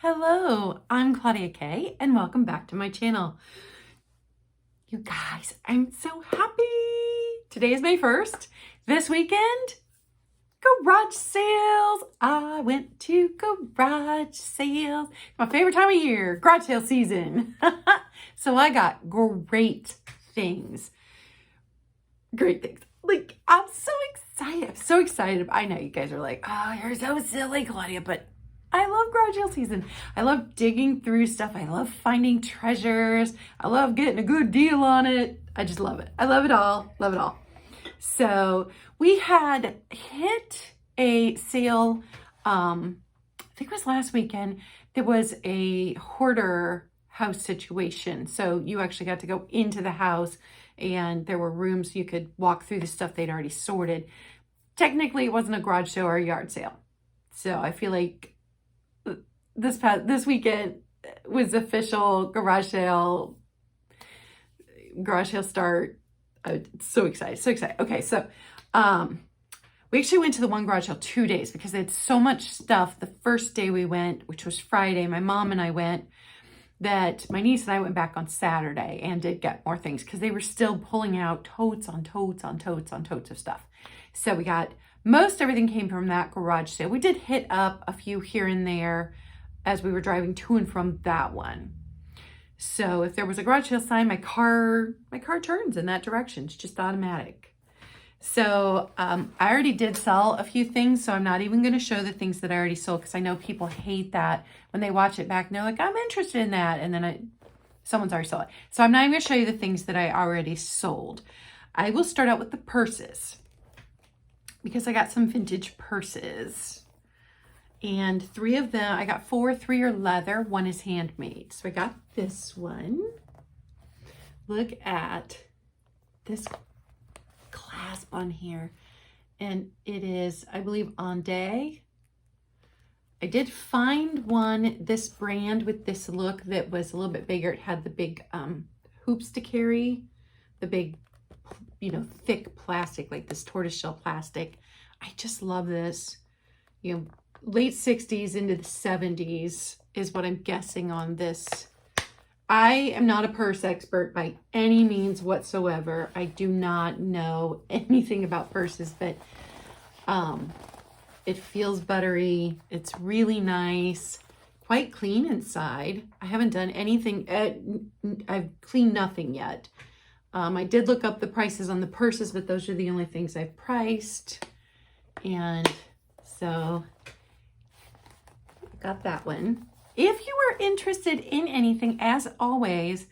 Hello, I'm Claudia Kay, and welcome back to my channel. You guys, I'm so happy. Today is May 1st. This weekend, garage sales. I went to garage sales. My favorite time of year, garage sale season. So I got great things. Great things. Like, I'm so excited. I'm so excited. I know you guys are like, oh, you're so silly, Claudia, but I love garage sale season. I love digging through stuff. I love finding treasures. I love getting a good deal on it. I just love it. I love it all. Love it all. So we had hit a sale, I think it was last weekend. There was a hoarder house situation. So you actually got to go into the house and there were rooms you could walk through the stuff they'd already sorted. Technically, it wasn't a garage sale or a yard sale. So I feel like this weekend was official garage sale start. So excited, so excited. Okay, so we actually went to the one garage sale 2 days because they had so much stuff. The first day we went, which was Friday, my mom and I went, that my niece and I went back on Saturday and did get more things because they were still pulling out totes on totes on totes on totes of stuff. So we got most everything came from that garage sale. We did hit up a few here and there as we were driving to and from that one. So if there was a garage sale sign, my car turns in that direction. It's just automatic. So I already did sell a few things, so I'm not even going to show the things that I already sold because I know people hate that when they watch it back and they're like, I'm interested in that. And then someone's already sold it. So I'm not even going to show you the things that I already sold. I will start out with the purses because I got some vintage purses. And three of them, I got three are leather, one is handmade. So I got this one. Look at this clasp on here. And it is, I believe, Onday. I did find one, this brand with this look that was a little bit bigger. It had the big hoops to carry, the big, thick plastic, like this tortoiseshell plastic. I just love this, late 60s into the 70s is what I'm guessing on this. I am not a purse expert by any means whatsoever. I do not know anything about purses, but it feels buttery. It's really nice, quite clean inside. I haven't done anything. I've cleaned nothing yet. I did look up the prices on the purses, but those are the only things I've priced. And so got that one. If you are interested in anything, as always,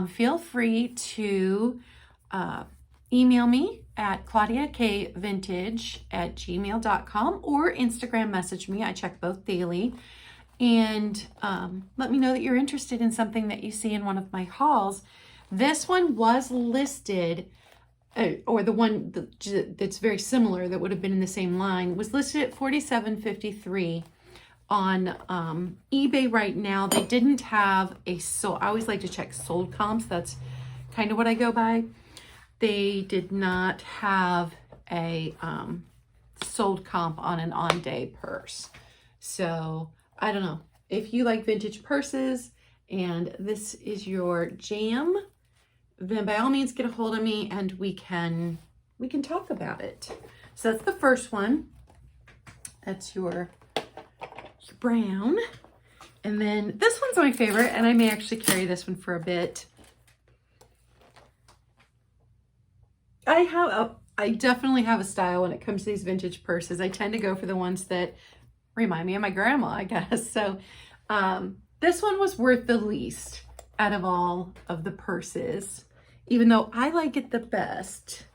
feel free to email me at claudiakvintage@gmail.com or Instagram message me. I check both daily. And let me know that you're interested in something that you see in one of my hauls. This one was listed, or the one that's very similar that would have been in the same line, was listed at $47.53. On eBay right now. They didn't have a sold. I always like to check sold comps. That's kind of what I go by. They did not have a sold comp on an on-day purse. So I don't know. If you like vintage purses and this is your jam, then by all means get a hold of me and we can talk about it. So that's the first one. That's your brown. And then this one's my favorite, and I may actually carry this one for a bit. I definitely have a style when it comes to these vintage purses. I tend to go for the ones that remind me of my grandma, I guess. So this one was worth the least out of all of the purses, even though I like it the best.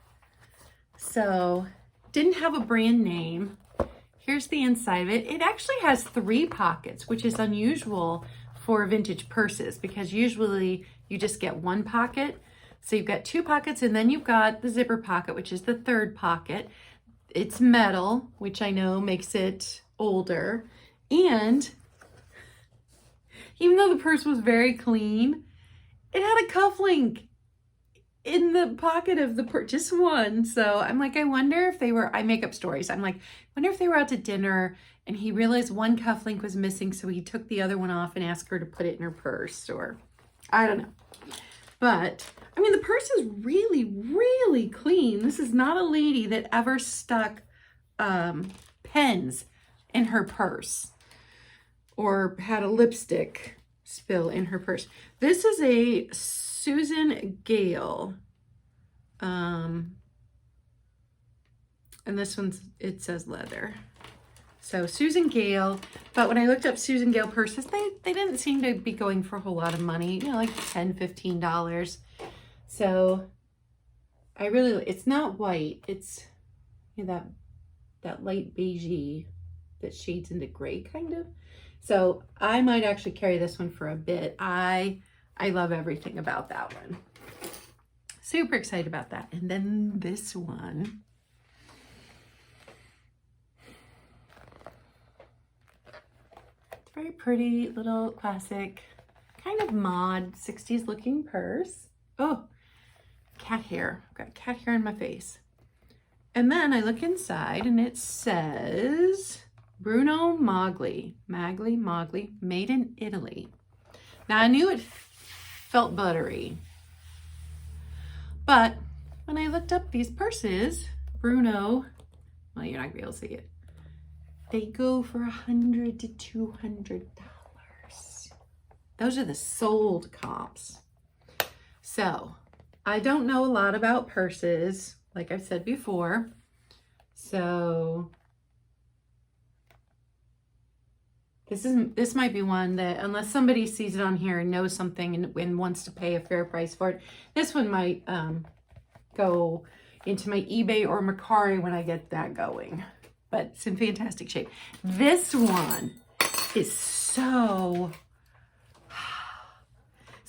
So didn't have a brand name. Here's the inside of it. It actually has 3 pockets, which is unusual for vintage purses because usually you just get 1 pocket. So you've got 2 pockets and then you've got the zipper pocket, which is the 3rd pocket. It's metal, which I know makes it older. And even though the purse was very clean, it had a cuff link. in the pocket of the purse, just one. So I'm like, I wonder if they were, I make up stories. I'm like, I wonder if they were out to dinner and he realized one cufflink was missing, so he took the other one off and asked her to put it in her purse, or I don't know. But I mean, the purse is really, really clean. This is not a lady that ever stuck pens in her purse or had a lipstick spill in her purse. This is a Susan Gale. And this one's, it says leather. So Susan Gale, but when I looked up Susan Gale purses, they didn't seem to be going for a whole lot of money, you know, like $10, $15. So I really, it's not white. It's, you know, that light beigey that shades into gray kind of. So I might actually carry this one for a bit. I love everything about that one. Super excited about that. And then this one. It's a very pretty little classic, kind of mod 60s looking purse. Oh, cat hair. I've got cat hair in my face. And then I look inside and it says Bruno Magli, made in Italy. Now I knew it felt buttery, but when I looked up these purses, Bruno, well, you're not gonna be able to see it. They go for $100 to $200. Those are the sold comps. So I don't know a lot about purses, like I've said before. So this might be one that, unless somebody sees it on here and knows something and wants to pay a fair price for it, this one might go into my eBay or Mercari when I get that going. But it's in fantastic shape. This one is so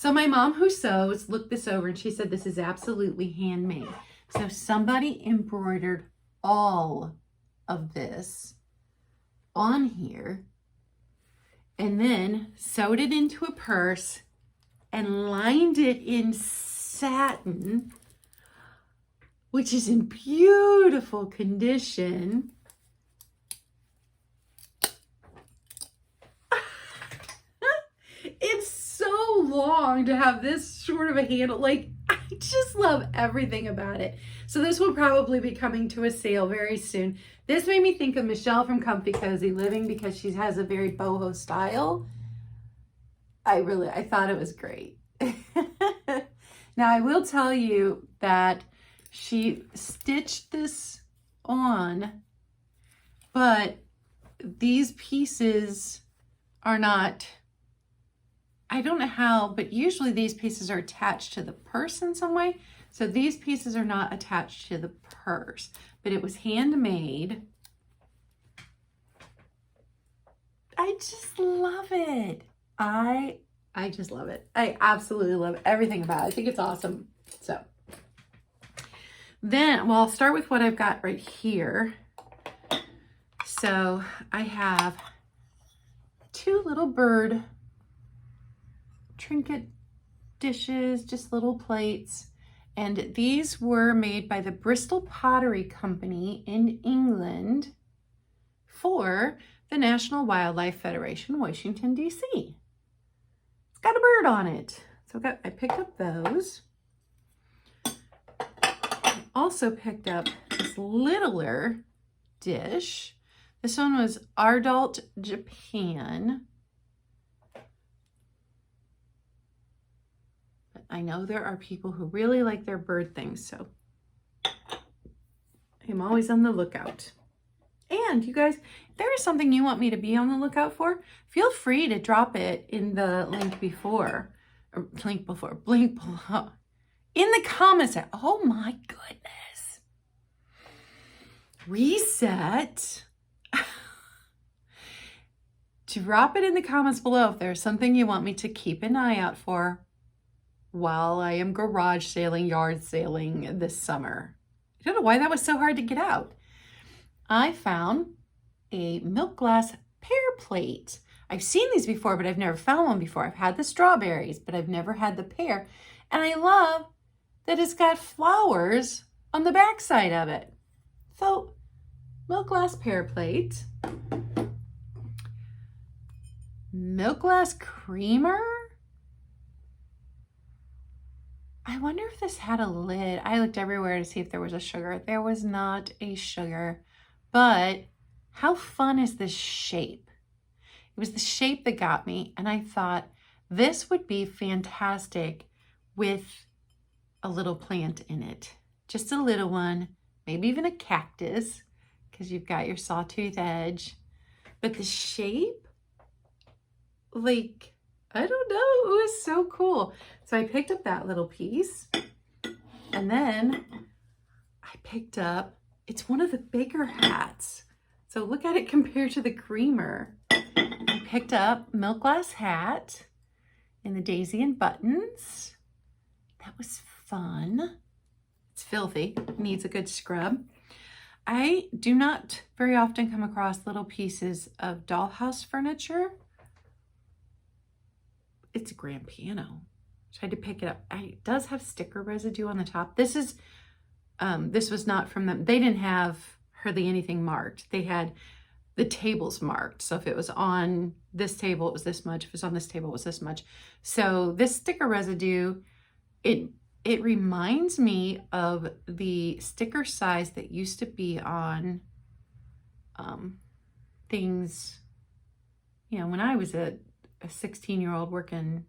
my mom who sews looked this over and she said this is absolutely handmade. So somebody embroidered all of this on here and then sewed it into a purse and lined it in satin, which is in beautiful condition. It's so long to have this short of a handle. Like, I just love everything about it. So this will probably be coming to a sale very soon. This made me think of Michelle from Comfy Cozy Living because she has a very boho style. I thought it was great. Now I will tell you that she stitched this on, but these pieces are not, I don't know how, but usually these pieces are attached to the purse in some way. So these pieces are not attached to the purse, but it was handmade. I just love it. I just love it. I absolutely love everything about it. I think it's awesome. So then, well, I'll start with what I've got right here. So I have two little bird trinket dishes, just little plates. And these were made by the Bristol Pottery Company in England for the National Wildlife Federation, Washington, D.C. It's got a bird on it. So I picked up those. I also picked up this littler dish. This one was Ardalt, Japan. I know there are people who really like their bird things, so I'm always on the lookout. And you guys, if there is something you want me to be on the lookout for, feel free to drop it in the link below, in the comments. Oh my goodness. Reset. Drop it in the comments below if there's something you want me to keep an eye out for while I am garage sailing, yard sailing this summer. I don't know why that was so hard to get out. I found a milk glass pear plate. I've seen these before, but I've never found one before. I've had the strawberries, but I've never had the pear. And I love that has got flowers on the back side of it. So, milk glass pear plate, milk glass creamer. I wonder if this had a lid. I looked everywhere to see if there was a sugar. There was not a sugar, but how fun is this shape? It was the shape that got me, and I thought this would be fantastic with a little plant in it. Just a little one, maybe even a cactus, because you've got your sawtooth edge. But the shape, like, I don't know, it was so cool. So I picked up that little piece, and then I picked up, it's one of the bigger hats. So look at it compared to the creamer. I picked up milk glass hat in the daisy and buttons. That was fun. It's filthy, needs a good scrub. I do not very often come across little pieces of Dollhouse Furniture. It's a grand piano. Tried to pick it up. It does have sticker residue on the top. This was not from them. They didn't have hardly anything marked. They had the tables marked. So if it was on this table, it was this much. If it was on this table, it was this much. So this sticker residue, it reminds me of the sticker size that used to be on things, you know, when I was a 16-year-old working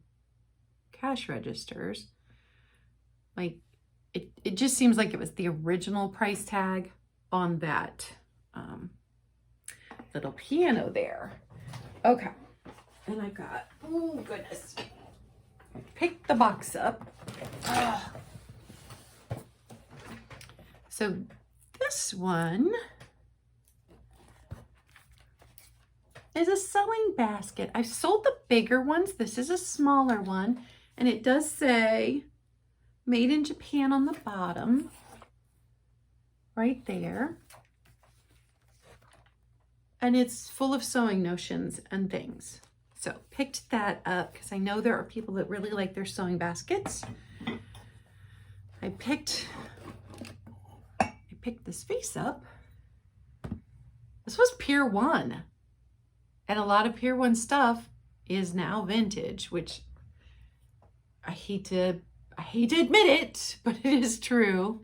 cash registers. Like, it just seems like it was the original price tag on that little piano there. Okay, and I got, oh goodness, pick the box up. So this one is a sewing basket. I've sold the bigger ones. This is a smaller one, and it does say made in Japan on the bottom, right there. And it's full of sewing notions and things. So picked that up because I know there are people that really like their sewing baskets. I picked this face up. This was Pier 1. And a lot of Pier 1 stuff is now vintage, which I hate to admit it, but it is true.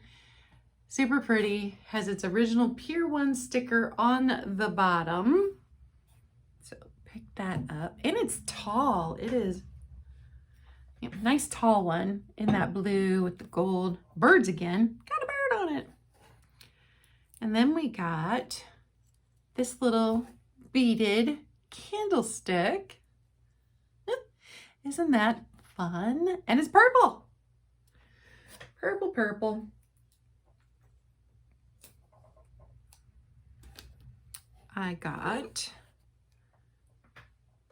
Super pretty, has its original Pier 1 sticker on the bottom. So pick that up, and it's tall. It is, you know, nice tall one in that blue with the gold birds again. Got a bird on it. And then we got this little beaded candlestick. Isn't that fun? And it's purple. Purple. I got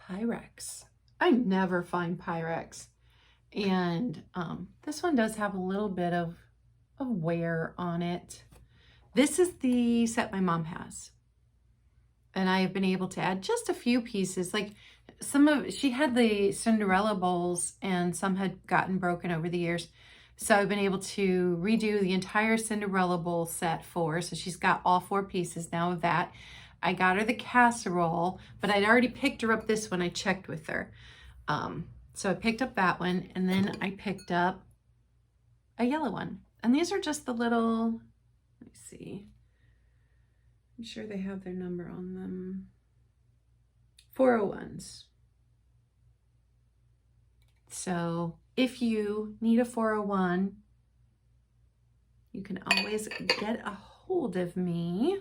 Pyrex. I never find Pyrex. And this one does have a little bit of wear on it. This is the set my mom has. And I have been able to add just a few pieces. Like she had the Cinderella bowls and some had gotten broken over the years. So I've been able to redo the entire Cinderella bowl set for her. So she's got all 4 pieces now of that. I got her the casserole, but I'd already picked her up this one. I checked with her. So I picked up that one, and then I picked up a yellow one. And these are just the little, let me see. I'm sure they have their number on them. 401s. So if you need a 401, you can always get a hold of me.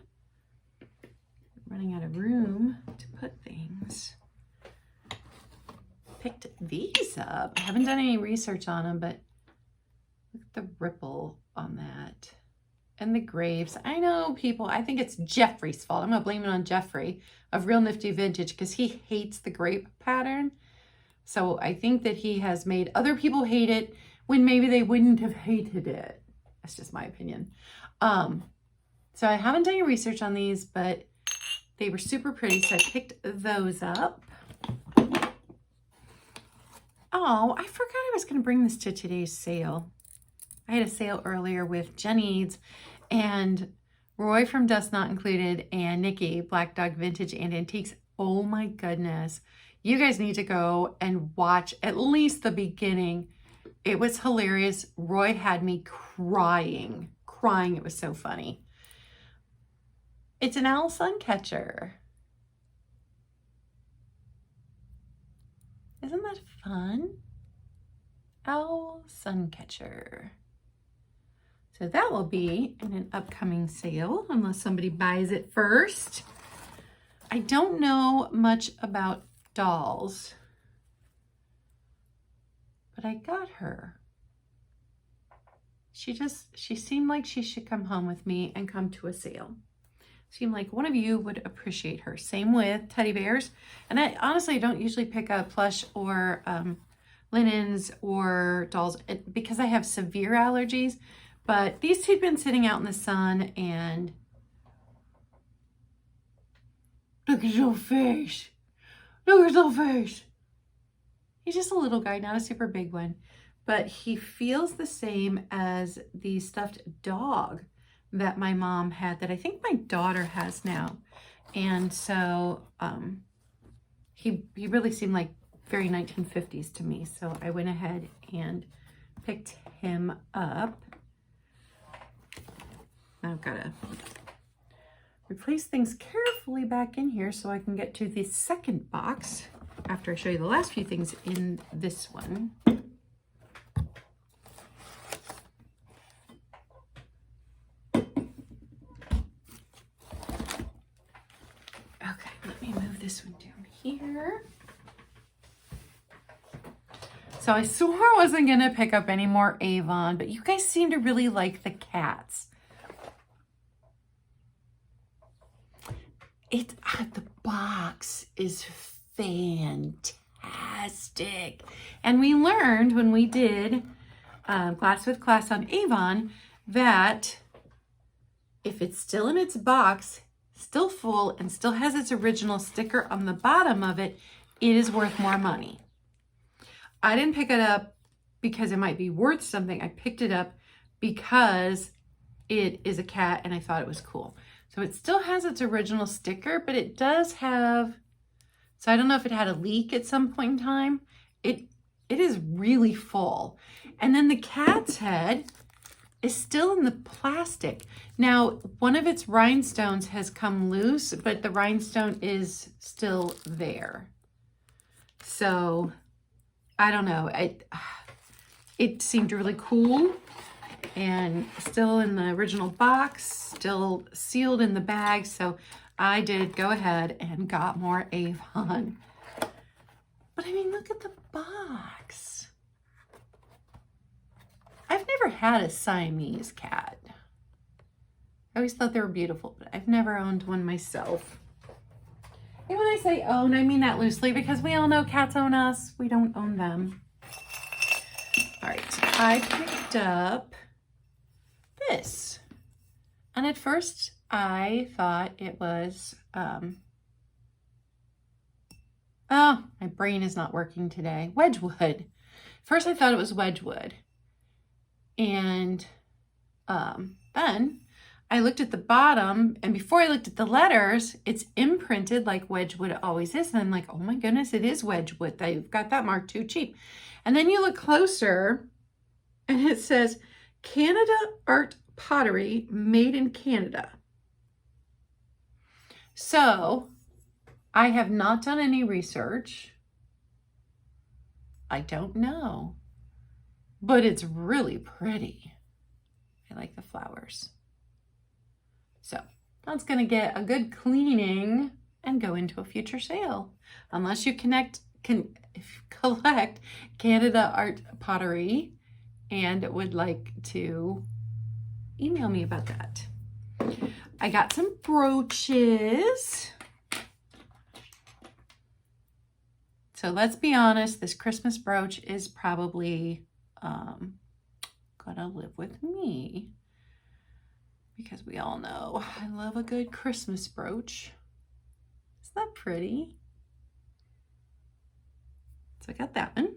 Running out of room to put things. Picked these up. I haven't done any research on them, but look at the ripple on that. And the graves. I know people, I think it's Jeffrey's fault. I'm going to blame it on Jeffrey of Real Nifty Vintage because he hates the grape pattern. So I think that he has made other people hate it when maybe they wouldn't have hated it. That's just my opinion. So I haven't done any research on these, but they were super pretty, so I picked those up. Oh, I forgot I was going to bring this to today's sale. I had a sale earlier with Jenny's and Roy from Dust Not Included and Nikki, Black Dog Vintage and Antiques. Oh my goodness. You guys need to go and watch at least the beginning. It was hilarious. Roy had me crying. It was so funny. It's an owl sun catcher. Isn't that fun? Owl sun catcher. So that will be in an upcoming sale unless somebody buys it first. I don't know much about dolls, but I got her. She seemed like she should come home with me and come to a sale. Seemed like one of you would appreciate her. Same with teddy bears. And I honestly don't usually pick up plush or linens or dolls because I have severe allergies. But these two have been sitting out in the sun and look at your face. Look at your face. He's just a little guy, not a super big one. But he feels the same as the stuffed dog that my mom had that I think my daughter has now. And so he really seemed like very 1950s to me. So I went ahead and picked him up. I've got to replace things carefully back in here so I can get to the second box after I show you the last few things in this one. Okay, let me move this one down here. So I swore I wasn't going to pick up any more Avon, but you guys seem to really like the cats. The box is fantastic. And we learned when we did Glass with Class on Avon that if it's still in its box, still full, and still has its original sticker on the bottom of it, it is worth more money. I didn't pick it up because it might be worth something. I picked it up because it is a cat and I thought it was cool. So it still has its original sticker, but it does have, so I don't know if it had a leak at some point in time. It is really full. And then the cat's head is still in the plastic. Now, one of its rhinestones has come loose, but the rhinestone is still there. So I don't know. It seemed really cool. And still in the original box, still sealed in the bag. So I did go ahead and got more Avon. But I mean, look at the box. I've never had a Siamese cat. I always thought they were beautiful, but I've never owned one myself. And when I say own, I mean that loosely because we all know cats own us. We don't own them. All right, I picked up this. And at first I thought it was, oh, my brain is not working today. Wedgwood. First I thought it was Wedgwood. And then I looked at the bottom, and before I looked at the letters, it's imprinted like Wedgwood always is. And I'm like, oh my goodness, it is Wedgwood. They've got that marked too cheap. And then you look closer and it says Canada Art Pottery made in Canada. So I have not done any research. I don't know, but it's really pretty. I like the flowers. So that's going to get a good cleaning and go into a future sale. Unless you collect Canada Art Pottery and would like to email me about that. I got some brooches. So let's be honest, this Christmas brooch is probably gonna live with me because we all know I love a good Christmas brooch. Isn't that pretty? So I got that one.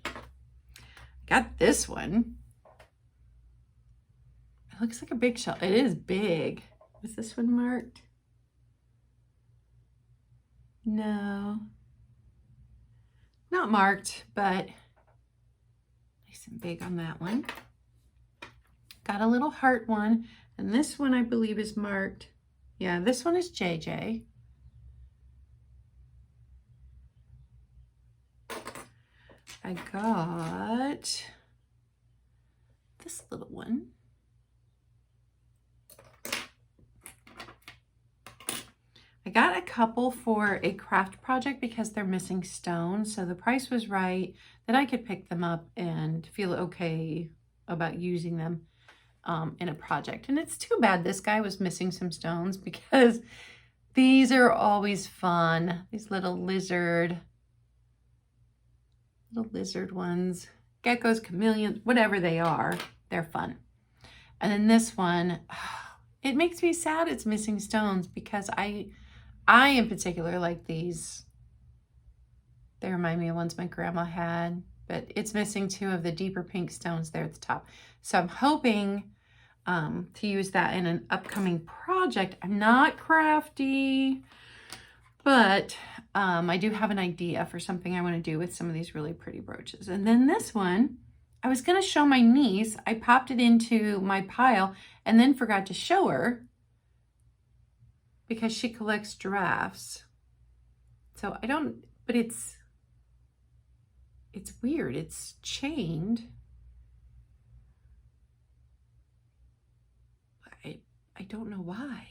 I got this one. It looks like a big shell. It is big. Was this one marked? No. Not marked, but nice and big on that one. Got a little heart one, and this one I believe is marked. Yeah, this one is JJ. I got this little one. I got a couple for a craft project because they're missing stones, so the price was right that I could pick them up and feel okay about using them in a project. And it's too bad this guy was missing some stones because these are always fun. These little lizard ones, geckos, chameleons, whatever they are, they're fun. And then this one, it makes me sad it's missing stones because I in particular like these. They remind me of ones my grandma had, but it's missing two of the deeper pink stones there at the top. So I'm hoping to use that in an upcoming project. I'm not crafty, but I do have an idea for something I want to do with some of these really pretty brooches. And then this one, I was going to show my niece. I popped it into my pile and then forgot to show her because she collects giraffes. So I don't, but it's weird. It's chained. I don't know why.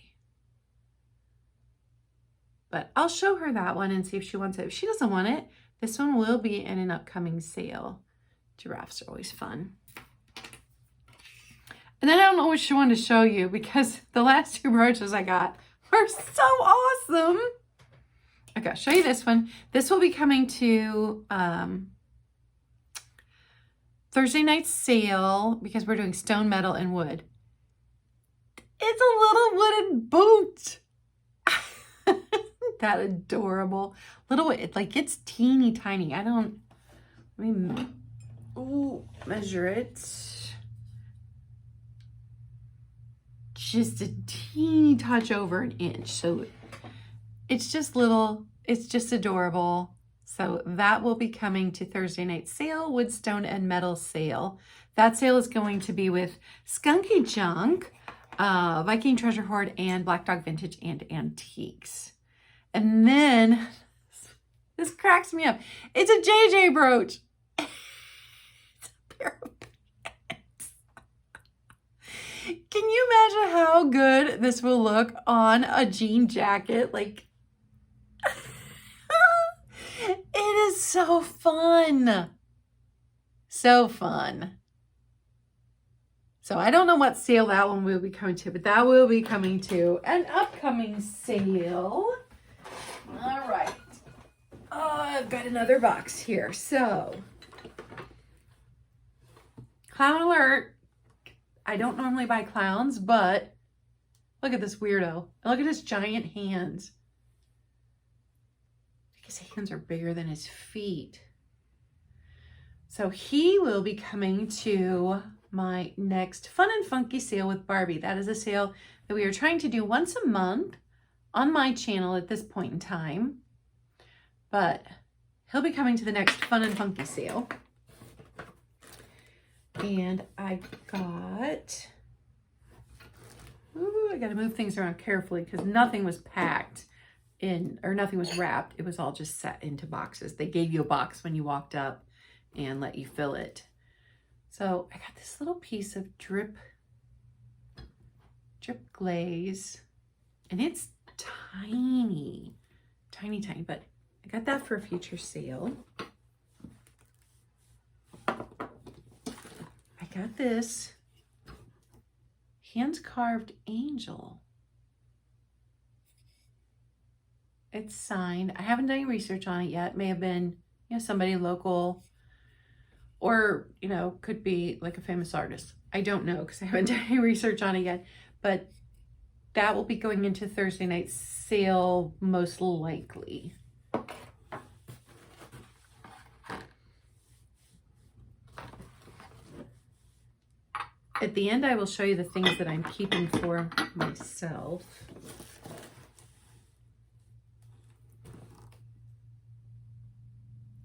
But I'll show her that one and see if she wants it. If she doesn't want it, this one will be in an upcoming sale. Giraffes are always fun. And then I don't know which one to show you because the last two brooches I got were so awesome. Okay, I'll show you this one. This will be coming to Thursday night sale because we're doing stone, metal, and wood. It's a little wooden boot. That adorable little, it's teeny tiny. Let me measure it. Just a teeny touch over an inch. So it's just little, it's just adorable. So that will be coming to Thursday night sale, wood, stone, and metal sale. That sale is going to be with Skunky Junk, Viking Treasure Hoard, and Black Dog Vintage and Antiques. And then, this cracks me up. It's a JJ brooch. It's a pair of pants. Can you imagine how good this will look on a jean jacket? Like, it is so fun. So fun. So I don't know what sale that one will be coming to, but that will be coming to an upcoming sale. All right. Oh, I've got another box here. So, clown alert. I don't normally buy clowns, but look at this weirdo. Look at his giant hands. I think his hands are bigger than his feet. So he will be coming to my next Fun and Funky sale with Barbie. That is a sale that we are trying to do once a month on my channel at this point in time. But he'll be coming to the next Fun and Funky sale. And I got, I got to move things around carefully because nothing was packed in, or nothing was wrapped. It was all just set into boxes. They gave you a box when you walked up and let you fill it. So I got this little piece of drip glaze, and it's tiny, but I got that for a future sale. I got this hand-carved angel. It's signed. I haven't done any research on it yet. May have been, somebody local, or, could be like a famous artist. I don't know because I haven't done any research on it yet, but that will be going into Thursday night sale most likely. At the end, I will show you the things that I'm keeping for myself.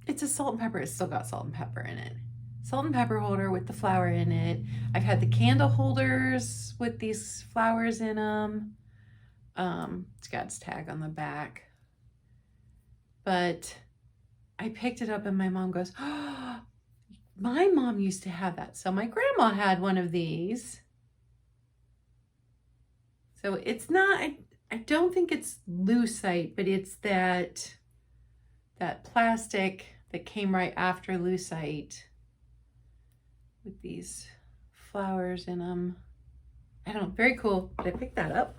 It's a salt and pepper. It's still got salt and pepper in it. Salt and pepper holder with the flower in it. I've had the candle holders with these flowers in them. It's got its tag on the back. But I picked it up and my mom goes, oh, my mom used to have that. So my grandma had one of these. So it's not, I don't think it's lucite, but it's that plastic that came right after lucite with these flowers in them. I don't know, very cool. But I picked that up.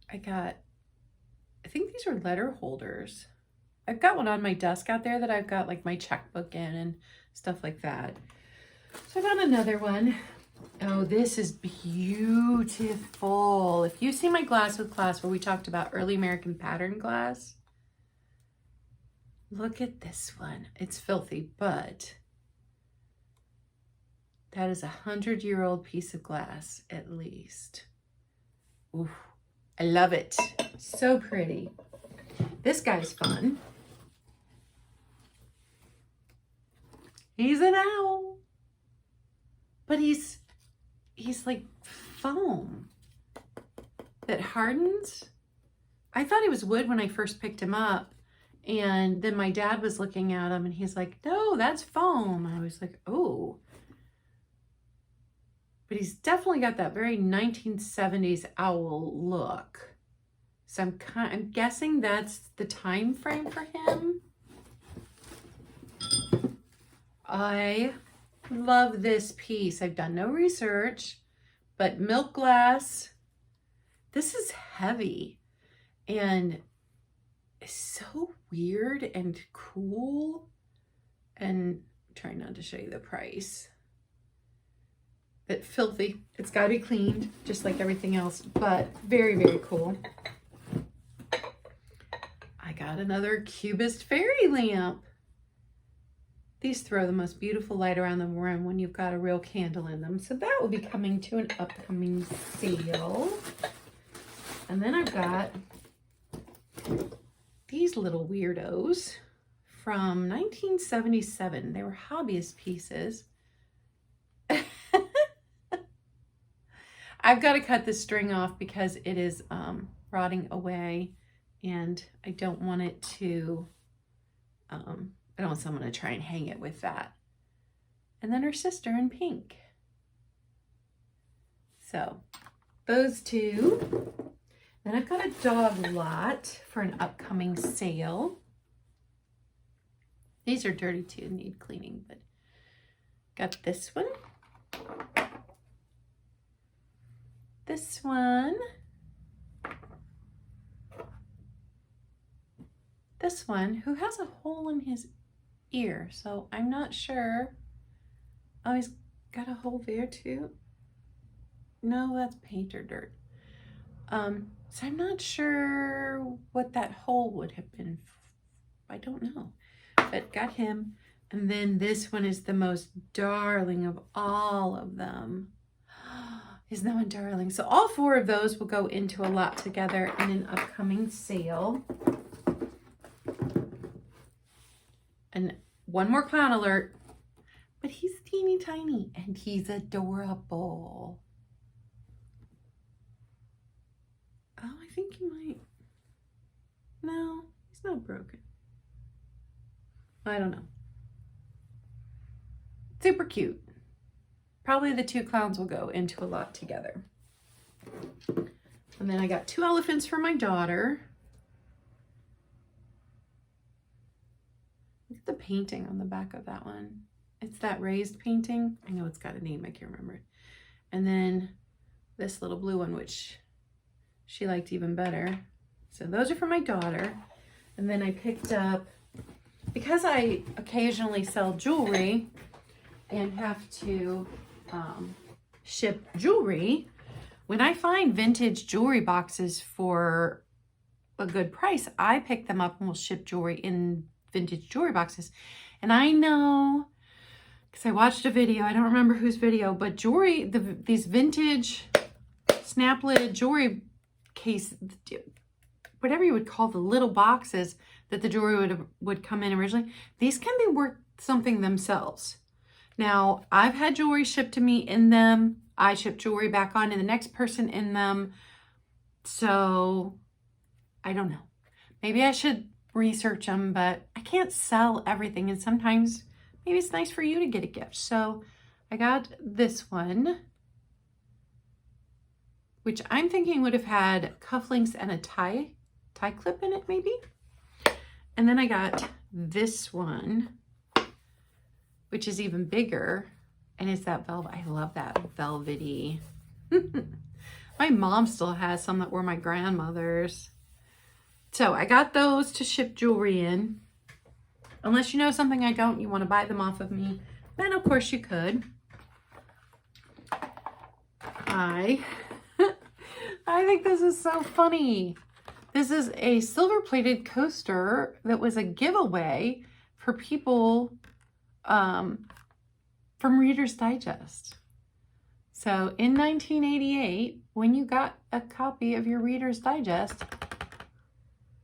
I think these are letter holders. I've got one on my desk out there that I've got like my checkbook in and stuff like that. So I got another one. Oh, this is beautiful. If you see my glass with class where we talked about early American pattern glass, look at this one. It's filthy, but that is 100-year-old piece of glass at least. Ooh, I love it. So pretty. This guy's fun. He's an owl, but he's like foam that hardens. I thought he was wood when I first picked him up, and then my dad was looking at him and he's like, no, that's foam. I was like, oh. But he's definitely got that very 1970s owl look. So I'm guessing that's the time frame for him. I love this piece. I've done no research, but milk glass. This is heavy and it's so weird and cool. And I'm trying not to show you the price. But filthy. It's got to be cleaned just like everything else, but very, very cool. I got another Cubist fairy lamp. These throw the most beautiful light around the room when you've got a real candle in them. So that will be coming to an upcoming sale. And then I've got these little weirdos from 1977. They were hobbyist pieces. I've got to cut the string off because it is rotting away and I don't want it to, I don't want someone to try and hang it with that. And then her sister in pink. So those two. Then I've got a dog lot for an upcoming sale. These are dirty too, need cleaning, but got this one. This one. This one, who has a hole in his ear, so I'm not sure. Oh, he's got a hole there too. No, that's paint or dirt. So I'm not sure what that hole would have been. I don't know, but got him. And then this one is the most darling of all of them. Isn't that one darling? So all four of those will go into a lot together in an upcoming sale. And one more clown alert, but he's teeny tiny and he's adorable. Oh, I think he might. No, he's not broken. I don't know. Super cute. Probably the two clowns will go into a lot together. And then I got two elephants for my daughter. Look at the painting on the back of that one. It's that raised painting. I know it's got a name, I can't remember it. And then this little blue one, which she liked even better. So those are for my daughter. And then I picked up, because I occasionally sell jewelry and have to ship jewelry, when I find vintage jewelry boxes for a good price, I pick them up and will ship jewelry in vintage jewelry boxes. And I know I watched a video, I don't remember whose video, but jewelry, these vintage snap lid jewelry case, whatever you would call the little boxes that the jewelry would come in originally, these can be worth something themselves. Now, I've had jewelry shipped to me in them. I ship jewelry back on to the next person in them. So, I don't know. Maybe I should research them, but I can't sell everything. And sometimes maybe it's nice for you to get a gift. So, I got this one, which I'm thinking would have had cufflinks and a tie clip in it, maybe. And then I got this one, which is even bigger, and it's that velvet. I love that velvety. My mom still has some that were my grandmother's. So I got those to ship jewelry in. Unless you know something I don't, you want to buy them off of me, then of course you could. I think this is so funny. This is a silver-plated coaster that was a giveaway for people from Reader's Digest. So in 1988, when you got a copy of your Reader's Digest,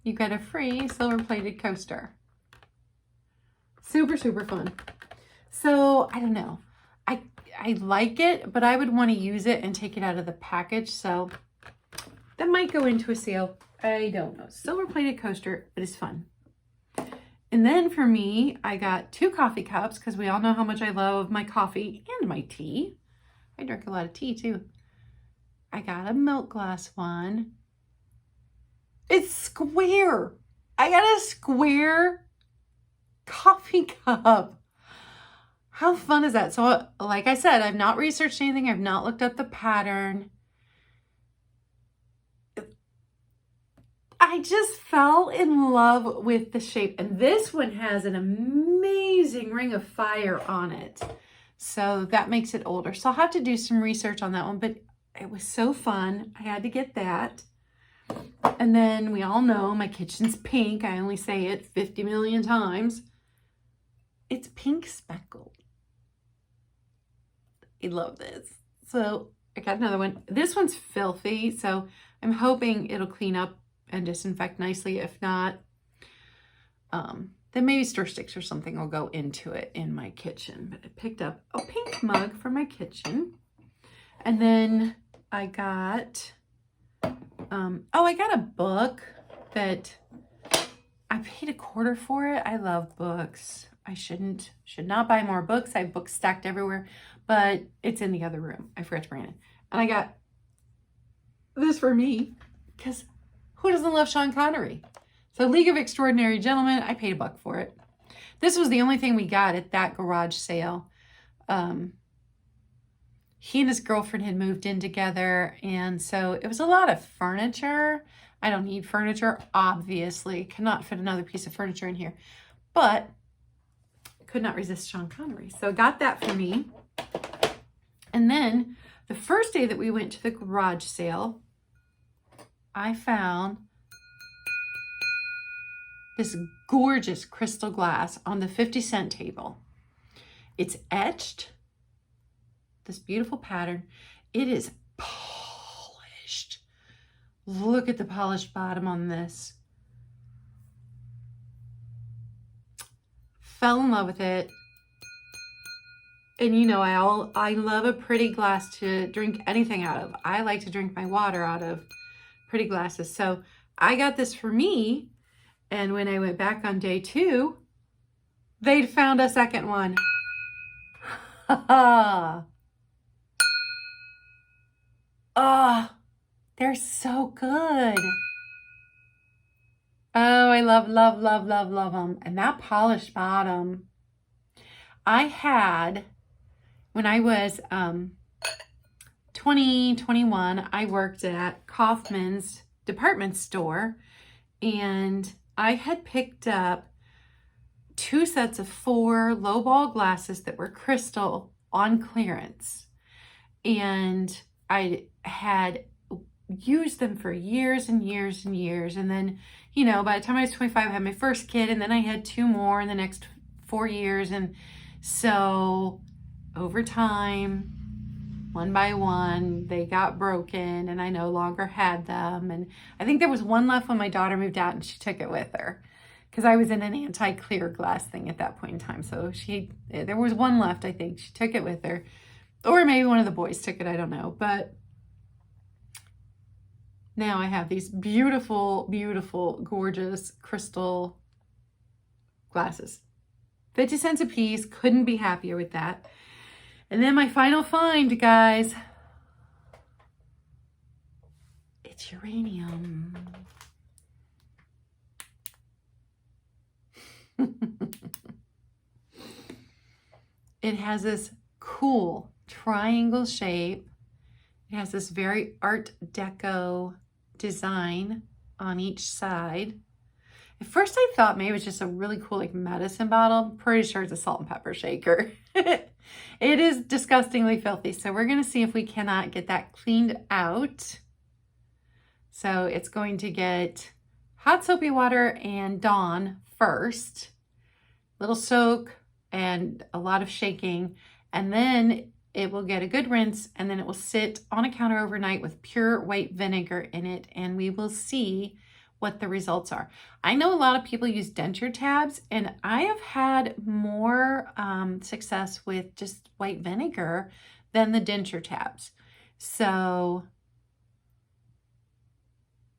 you got a free silver-plated coaster. Super, super fun. So, I don't know. I like it, but I would want to use it and take it out of the package. So, that might go into a sale. I don't know. Silver-plated coaster, but it's fun. And then for me, I got 2 coffee cups because we all know how much I love my coffee and my tea. I drink a lot of tea too. I got a milk glass one. It's square. I got a square coffee cup. How fun is that? So like I said, I've not researched anything. I've not looked up the pattern. I just fell in love with the shape. And this one has an amazing ring of fire on it. So that makes it older. So I'll have to do some research on that one. But it was so fun. I had to get that. And then we all know my kitchen's pink. I only say it 50 million times. It's pink speckled. I love this. So I got another one. This one's filthy. So I'm hoping it'll clean up and disinfect nicely. If not, then maybe stir sticks or something will go into it in my kitchen. But I picked up a pink mug for my kitchen. And then I got, I got a book that I paid $1.25 for it. I love books. I should not buy more books. I have books stacked everywhere, but it's in the other room. I forgot to bring it. And I got this for me because who doesn't love Sean Connery? So League of Extraordinary Gentlemen, I paid $1 for it. This was the only thing we got at that garage sale. He and his girlfriend had moved in together, and so it was a lot of furniture. I don't need furniture, obviously. Cannot fit another piece of furniture in here. But could not resist Sean Connery. So I got that for me. And then the first day that we went to the garage sale, I found this gorgeous crystal glass on the 50-cent table. It's etched, this beautiful pattern. It is polished. Look at the polished bottom on this. Fell in love with it. And you know, I love a pretty glass to drink anything out of. I like to drink my water out of pretty glasses. So I got this for me. And when I went back on day 2, they'd found a second one. Oh, they're so good. Oh, I love, love, love, love, love them. And that polished bottom, I had, when I was 21, I worked at Kaufman's department store, and I had picked up 2 sets of 4 lowball glasses that were crystal on clearance. And I had used them for years and years and years. And then, you know, by the time I was 25, I had my first kid, and then I had 2 more in the next 4 years. And So over time, one by one, they got broken and I no longer had them. And I think there was one left when my daughter moved out and she took it with her because I was in an anti-clear glass thing at that point in time. So there was one left, I think. She took it with her. Or maybe one of the boys took it, I don't know. But now I have these beautiful, beautiful, gorgeous crystal glasses. 50 cents a piece, couldn't be happier with that. And then my final find, guys, it's uranium. It has this cool triangle shape. It has this very Art Deco design on each side. At first I thought maybe it was just a really cool like medicine bottle. I'm pretty sure it's a salt and pepper shaker. It is disgustingly filthy. So we're going to see if we cannot get that cleaned out. So it's going to get hot soapy water and Dawn first. Little soak and a lot of shaking. And then it will get a good rinse and then it will sit on a counter overnight with pure white vinegar in it. And we will see what the results are. I know a lot of people use denture tabs and I have had more success with just white vinegar than the denture tabs. So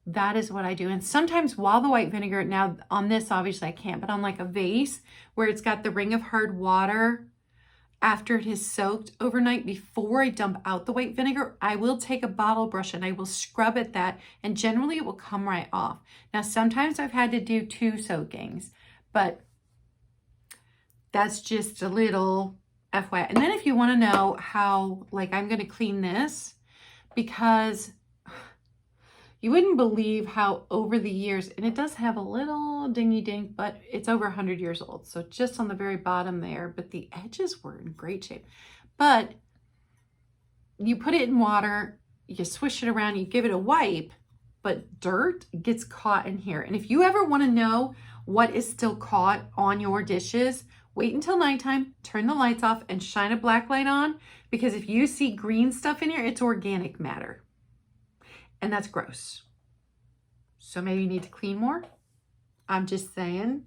that is what I do. And sometimes while the white vinegar, now on this obviously I can't, but on like a vase where it's got the ring of hard water after it has soaked overnight, before I dump out the white vinegar, I will take a bottle brush and I will scrub at that and generally it will come right off. Now, sometimes I've had to do 2 soakings, but that's just a little FYI. And then if you want to know how, like, I'm going to clean this, because you wouldn't believe how over the years, and it does have a little dingy dink, but it's over 100 years old. So just on the very bottom there, but the edges were in great shape. But you put it in water, you swish it around, you give it a wipe, but dirt gets caught in here. And if you ever want to know what is still caught on your dishes, wait until nighttime, turn the lights off and shine a black light on, because if you see green stuff in here, it's organic matter. And that's gross. So maybe you need to clean more. I'm just saying.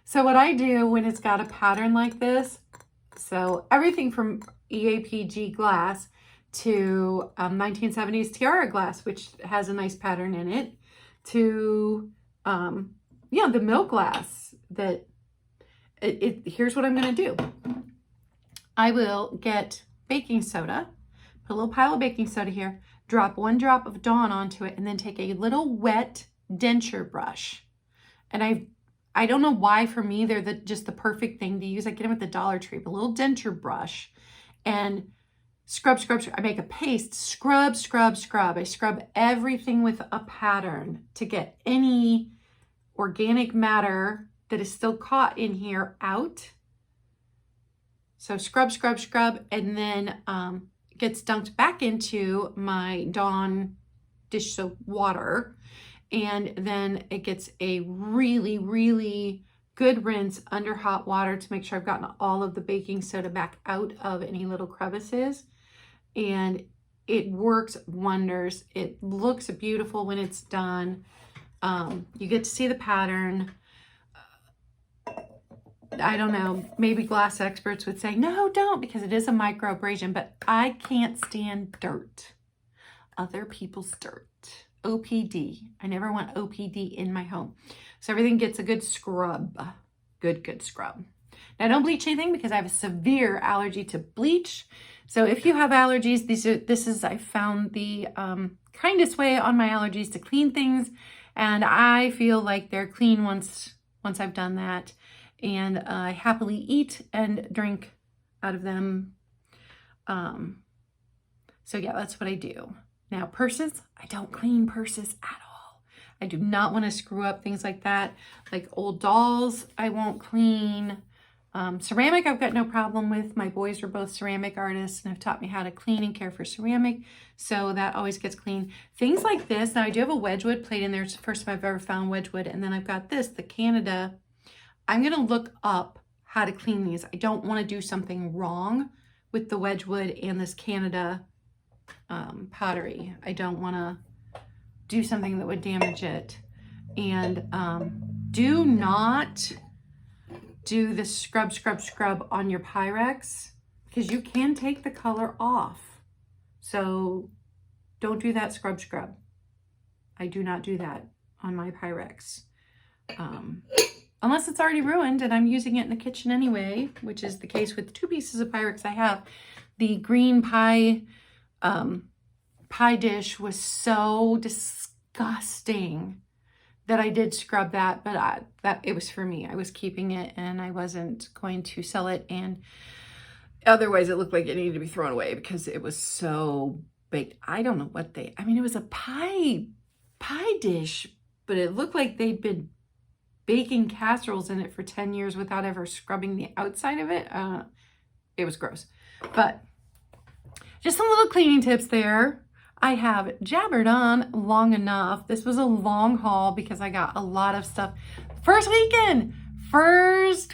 So what I do when it's got a pattern like this, so everything from EAPG glass to 1970s tiara glass, which has a nice pattern in it, to the milk glass, that here's what I'm going to do. I will get baking soda, put a little pile of baking soda here, drop 1 drop of Dawn onto it, and then take a little wet denture brush. And I don't know why, for me, they're just the perfect thing to use. I get them at the Dollar Tree, a little denture brush, and scrub, scrub, scrub. I make a paste, scrub, scrub, scrub. I scrub everything with a pattern to get any organic matter that is still caught in here out. So scrub, scrub, scrub, and then gets dunked back into my Dawn dish soap water, and then it gets a really, really good rinse under hot water to make sure I've gotten all of the baking soda back out of any little crevices, and it works wonders. It looks beautiful when it's done. You get to see the pattern. I don't know, maybe glass experts would say, no, don't, because it is a microabrasion, but I can't stand dirt. Other people's dirt. OPD. I never want OPD in my home. So everything gets a good scrub. Good scrub. Now, I don't bleach anything because I have a severe allergy to bleach. So if you have allergies, I found the kindest way on my allergies to clean things. And I feel like they're clean once I've done that. And I happily eat and drink out of them. So yeah, that's what I do. Now, purses, I don't clean purses at all. I do not want to screw up things like that. Like old dolls, I won't clean. Ceramic, I've got no problem with. My boys are both ceramic artists and have taught me how to clean and care for ceramic. So that always gets clean. Things like this. Now, I do have a Wedgwood plate in there. It's the first time I've ever found Wedgwood. And then I've got this, the Canada. I'm going to look up how to clean these. I don't want to do something wrong with the Wedgwood and this Canada pottery. I don't want to do something that would damage it. And do not do the scrub on your Pyrex, because you can take the color off. So don't do that scrub. I do not do that on my Pyrex. Unless it's already ruined and I'm using it in the kitchen anyway, which is the case with the 2 pieces of Pyrex I have. The green pie dish was so disgusting that I did scrub that, but it was for me. I was keeping it and I wasn't going to sell it, and otherwise it looked like it needed to be thrown away because it was so baked. I don't know what I mean, it was a pie dish, but it looked like they'd been baking casseroles in it for 10 years without ever scrubbing the outside of it. It was gross. But just some little cleaning tips there. I have jabbered on long enough. This was a long haul because I got a lot of stuff. First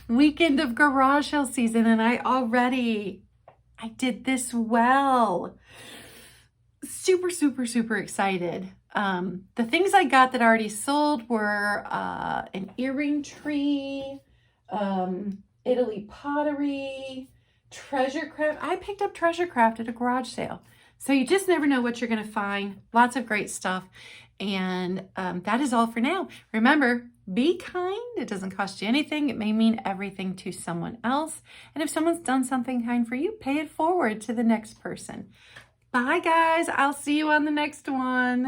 weekend of garage sale season, and I did this well. Super excited. The things I got that already sold were an earring tree, Italy pottery, treasure craft. I picked up treasure craft at a garage sale. So you just never know what you're going to find. Lots of great stuff. And that is all for now. Remember, be kind. It doesn't cost you anything. It may mean everything to someone else. And if someone's done something kind for you, pay it forward to the next person. Bye, guys. I'll see you on the next one.